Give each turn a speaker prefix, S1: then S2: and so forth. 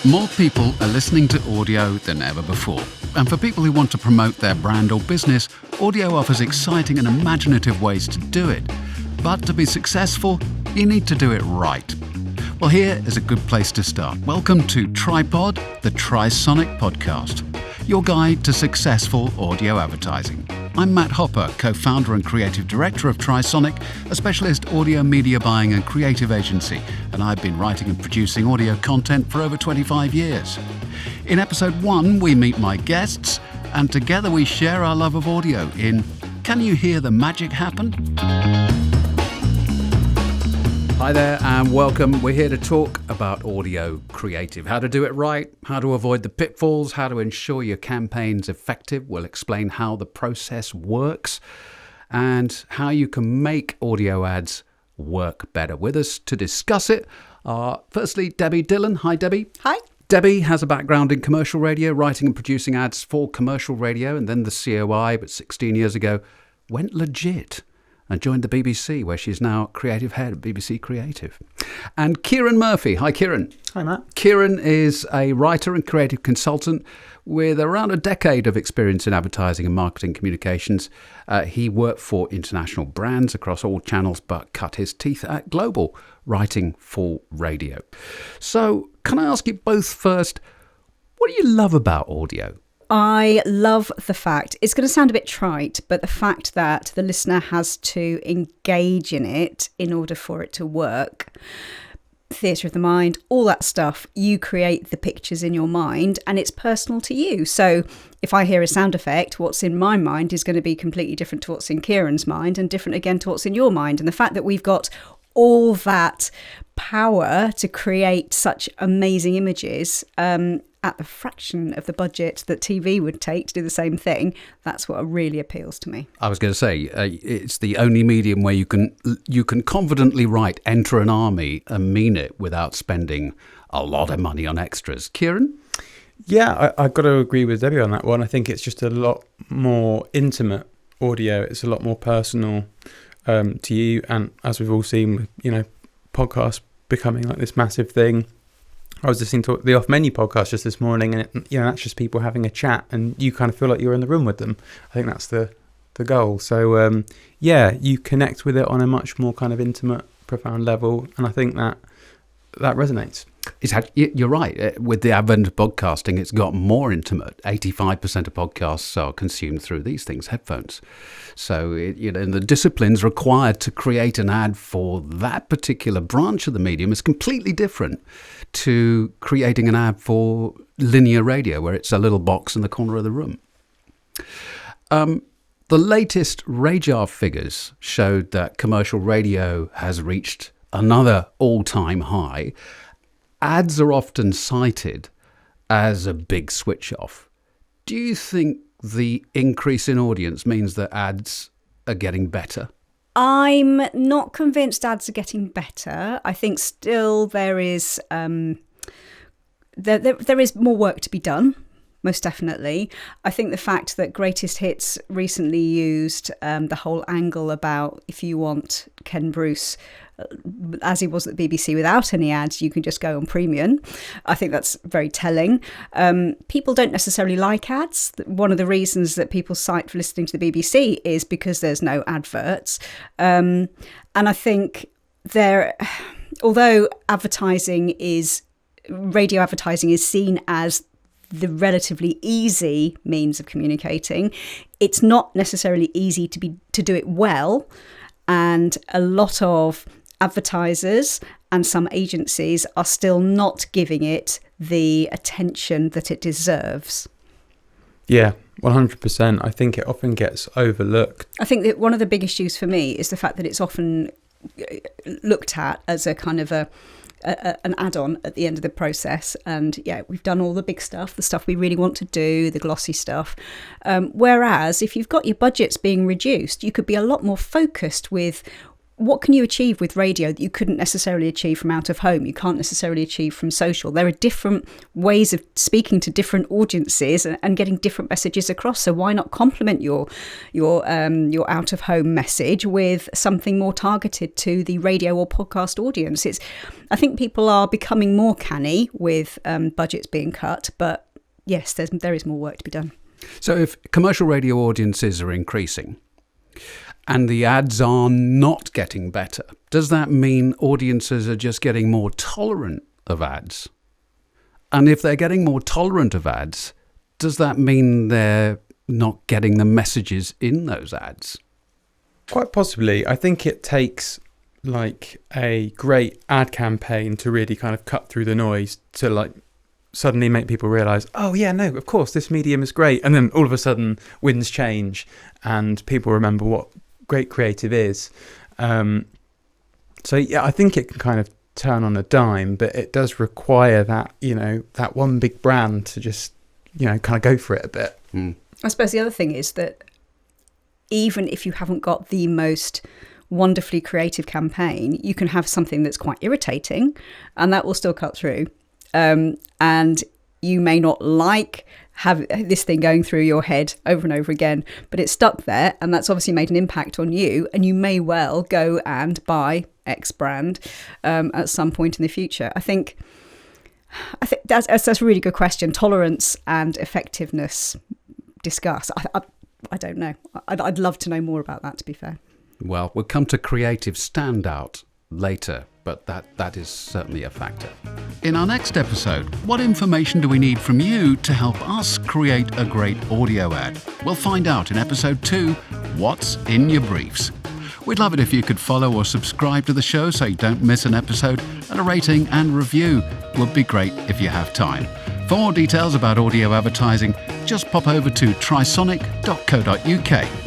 S1: More people are listening to audio than ever before. And for people who want to promote their brand or business, audio offers exciting and imaginative ways to do it. But to be successful, you need to do it right. Well, here is a good place to start. Welcome to Tripod, the Trisonic Podcast, your guide to successful audio advertising. I'm Matt Hopper, co-founder and creative director of Trisonic, a specialist audio media buying and creative agency, and I've been writing and producing audio content for over 25 years. In episode 1, we meet my guests, and together we share our love of audio in Can You Hear the Magic Happen? Hi there and welcome. We're here to talk about audio creative, how to do it right, how to avoid the pitfalls, how to ensure your campaign's effective. We'll explain how the process works and how you can make audio ads work better. With us to discuss it are firstly Debbie Dillon. Hi Debbie.
S2: Hi.
S1: Debbie has a background in commercial radio, writing and producing ads for commercial radio and then the COI, but 16 years ago went legit and joined the BBC, where she's now creative head at BBC Creative. And Kieran Murphy. Hi, Kieran.
S3: Hi, Matt.
S1: Kieran is a writer and creative consultant with around a decade of experience in advertising and marketing communications. He worked for international brands across all channels, but cut his teeth at global, writing for radio. So, can I ask you both first, what do you love about audio?
S2: I love the fact, it's going to sound a bit trite, but the fact that the listener has to engage in it in order for it to work. Theatre of the mind, all that stuff, you create the pictures in your mind and it's personal to you. So if I hear a sound effect, what's in my mind is going to be completely different to what's in Kieran's mind and different again to what's in your mind. And the fact that we've got all that power to create such amazing images at the fraction of the budget that TV would take to do the same thing, that's what really appeals to me.
S1: I was going to say, it's the only medium where you can confidently write, enter an army and mean it without spending a lot of money on extras. Kieran?
S3: Yeah, I've got to agree with Debbie on that one. I think it's just a lot more intimate audio. It's a lot more personal to you. And as we've all seen, podcasts becoming like this massive thing. I was listening to the Off Menu podcast just this morning, and that's just people having a chat, and you kind of feel like you're in the room with them. I think that's the goal. So you connect with it on a much more kind of intimate, profound level, and I think that resonates.
S1: You're right. With the advent of podcasting, it's got more intimate. 85% of podcasts are consumed through these things, headphones. So, and the disciplines required to create an ad for that particular branch of the medium is completely different to creating an ad for linear radio, where it's a little box in the corner of the room. The latest Radar figures showed that commercial radio has reached another all-time high. Ads are often cited as a big switch off. Do you think the increase in audience means that ads are getting better?
S2: I'm not convinced ads are getting better. I think still there is there is more work to be done, most definitely. I think the fact that Greatest Hits recently used the whole angle about if you want Ken Bruce as he was at the BBC without any ads, you can just go on premium. I think that's very telling. People don't necessarily like ads. One of the reasons that people cite for listening to the BBC is because there's no adverts. And I think although radio advertising is seen as the relatively easy means of communicating, it's not necessarily easy to do it well. And a lot of advertisers and some agencies are still not giving it the attention that it deserves.
S3: Yeah, 100%. I think it often gets overlooked.
S2: I think that one of the big issues for me is the fact that it's often looked at as a kind of an add-on at the end of the process. And we've done all the big stuff, the stuff we really want to do, the glossy stuff. Whereas if you've got your budgets being reduced, you could be a lot more focused with what can you achieve with radio that you couldn't necessarily achieve from out of home? You can't necessarily achieve from social. There are different ways of speaking to different audiences and getting different messages across. So why not complement your out of home message with something more targeted to the radio or podcast audience? I think people are becoming more canny with budgets being cut, but yes, there is more work to be done.
S1: So if commercial radio audiences are increasing and the ads are not getting better, does that mean audiences are just getting more tolerant of ads? And if they're getting more tolerant of ads, does that mean they're not getting the messages in those ads?
S3: Quite possibly. I think it takes like a great ad campaign to really kind of cut through the noise to like suddenly make people realise, oh yeah, no, of course, this medium is great. And then all of a sudden winds change and people remember what great creative is. So yeah, I think it can kind of turn on a dime, but it does require that, that one big brand to just, kind of go for it a bit.
S2: I suppose the other thing is that even if you haven't got the most wonderfully creative campaign, you can have something that's quite irritating and that will still cut through. And you may not have this thing going through your head over and over again, but it's stuck there and that's obviously made an impact on you, and you may well go and buy X brand at some point in the future. I think that's a really good question. Tolerance and effectiveness discuss. I don't know. I'd love to know more about that, to be fair.
S1: Well, we'll come to creative standout later, but that is certainly a factor. In our next episode, what information do we need from you to help us create a great audio ad? We'll find out in episode 2, what's in your briefs. We'd love it if you could follow or subscribe to the show so you don't miss an episode, and a rating and review would be great if you have time. For more details about audio advertising, just pop over to trisonic.co.uk.